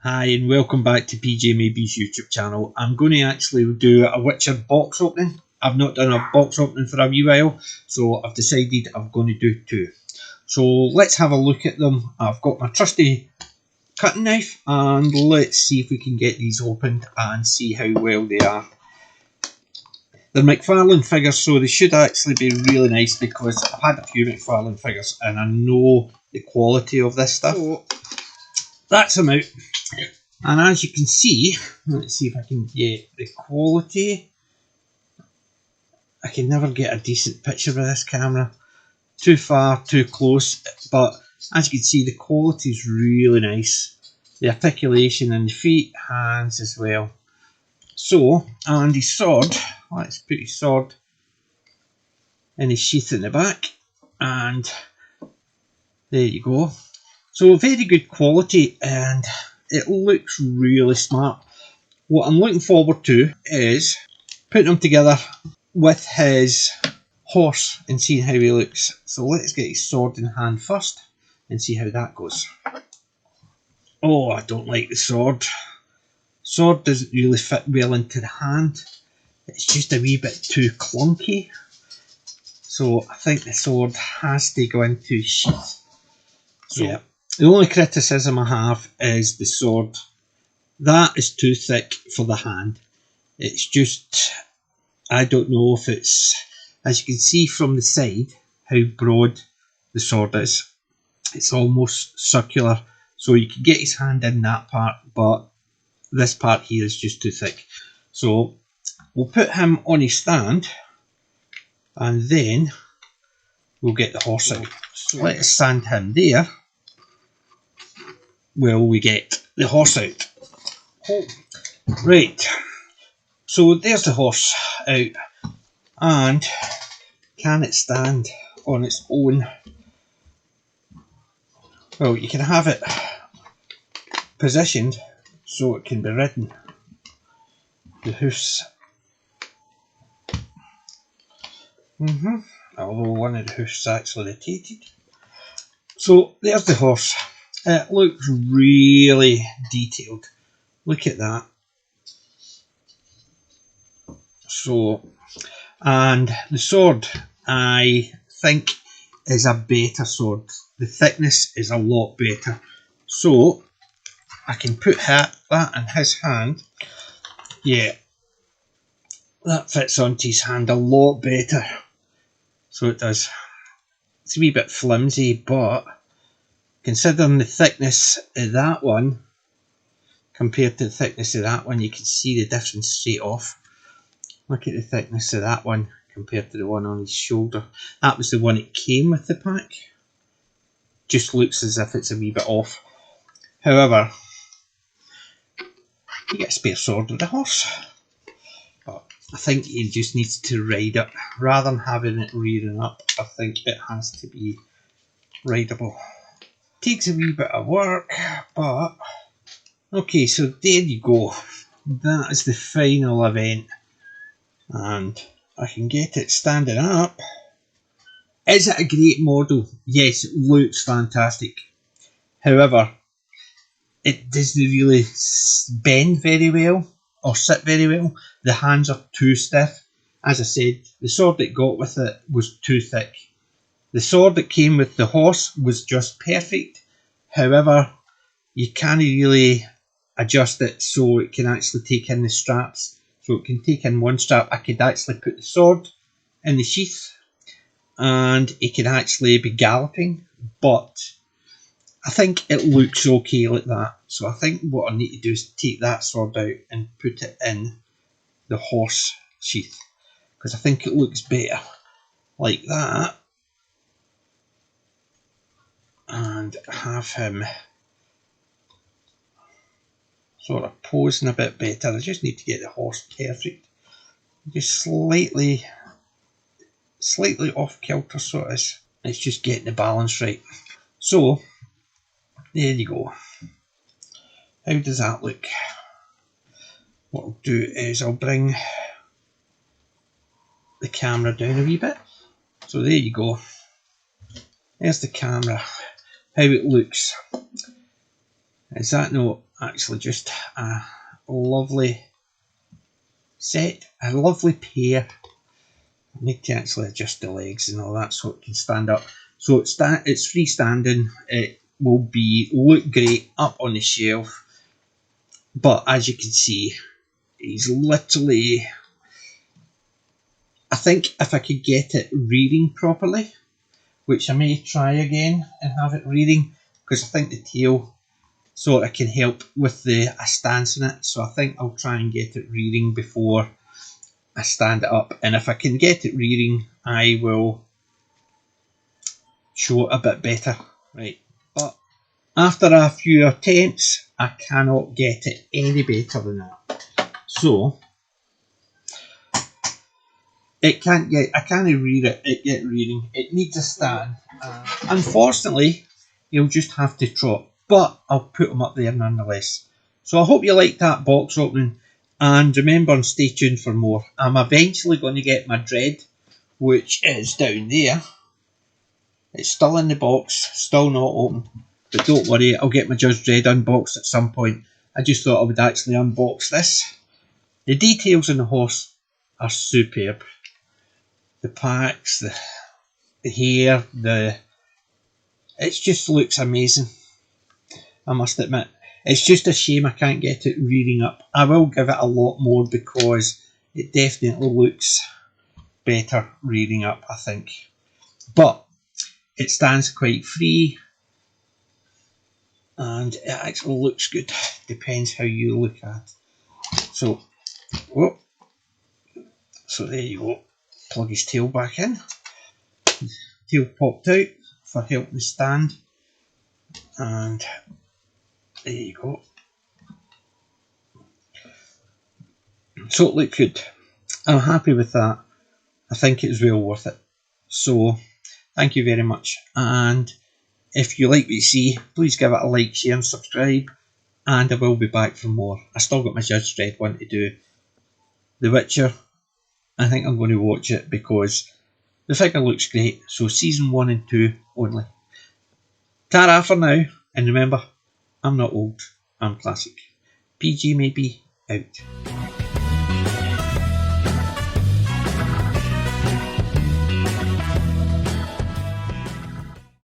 Hi and welcome back to PJ Maybe's YouTube channel. I'm going to actually do a Witcher box opening. I've not done a box opening for a wee while, so I've decided I'm going to do two. So let's have a look at them. I've got my trusty cutting knife and let's see if we can get these opened and see how well they are. They're McFarlane figures, so they should actually be really nice because I've had a few McFarlane figures and I know the quality of this stuff. So that's them out. And as you can see, let's see if I can get the quality. I can never get a decent picture with this camera. Too far, too close, but as you can see, the quality is really nice. The articulation in the feet, hands as well. So, and his sword, let's put his sword in his sheath in the back, and there you go. So very good quality, and it looks really smart. What I'm looking forward to is putting them together with his horse and seeing how he looks. So let's get his sword in hand first and see how that goes. Oh, I don't like the sword. Sword doesn't really fit well into the hand. It's just a wee bit too clunky. So I think the sword has to go into his sheath. So yeah. The only criticism I have is the sword. That is too thick for the hand. It's just, I don't know if it's, as you can see from the side, how broad the sword is. It's almost circular, so you can get his hand in that part, but this part here is just too thick. So we'll put him on his stand, and then we'll get the horse out. So let's stand him there while we get the horse out. Right, so there's the horse out, and can it stand on its own? Well, you can have it positioned so it can be ridden. The hoofs. Although one of the hoofs actually rotated. So there's the horse. It looks really detailed. Look at that. So, and the sword, I think, is a better sword. The thickness is a lot better. So I can put that in his hand. Yeah, that fits onto his hand a lot better. So it does. It's a wee bit flimsy, but considering the thickness of that one compared to the thickness of that one, you can see the difference straight off. Look at the thickness of that one compared to the one on his shoulder. That was the one that came with the pack. Just looks as if it's a wee bit off. However, you get a spare sword with the horse. But I think he just needs to ride it. Rather than having it rearing up, I think it has to be rideable. Takes a wee bit of work, but okay, so there you go. That is the final event. And I can get it standing up. Is it a great model? Yes, it looks fantastic. However, it doesn't really bend very well or sit very well. The hands are too stiff. As I said, the sword that got with it was too thick. The sword that came with the horse was just perfect. However, you can't really adjust it so it can actually take in the straps. So it can take in one strap. I could actually put the sword in the sheath and it can actually be galloping, but I think it looks okay like that. So I think what I need to do is take that sword out and put it in the horse sheath, because I think it looks better like that, and have him sort of posing a bit better. I just need to get the horse perfect. Just slightly off kilter, so it is. It's just getting the balance right. So there you go. How does that look? What I'll do is I'll bring the camera down a wee bit. So there you go. There's the camera. How it looks. Is that no? actually just a lovely set, a lovely pair. I need to actually adjust the legs and all that so it can stand up. So it's freestanding. It will look great up on the shelf, but as you can see, he's literally. I think if I could get it reading properly, which I may try again and have it reading, because I think the tail sort of can help with a stance in it. So I think I'll try and get it reading before I stand it up, and if I can get it reading, I will show it a bit better. Right, but after a few attempts, I cannot get it any better than that. So I can't read it get reading. It needs a stand. Unfortunately, you'll just have to trot, but I'll put them up there nonetheless. So I hope you liked that box opening, and remember, and stay tuned for more. I'm eventually going to get my Dread, which is down there. It's still in the box, still not open, but don't worry, I'll get my Judge Dredd unboxed at some point. I just thought I would actually unbox this. The details on the horse are superb. The packs, the hair, it just looks amazing. I must admit, it's just a shame I can't get it reading up. I will give it a lot more because it definitely looks better reading up, I think. But it stands quite free, and it actually looks good. Depends how you look at it. So, oh, so there you go. Plug his tail back in. Tail popped out for helping stand, and there you go. So it looked good. I'm happy with that. I think it's well worth it. So thank you very much, and if you like what you see, please give it a like, share and subscribe, and I will be back for more. I still got my Judge Dredd one to do. The Witcher, I think I'm going to watch it because the figure looks great. So season 1 and 2 only. Ta-ra for now, and remember, I'm not old, I'm classic. PG maybe out.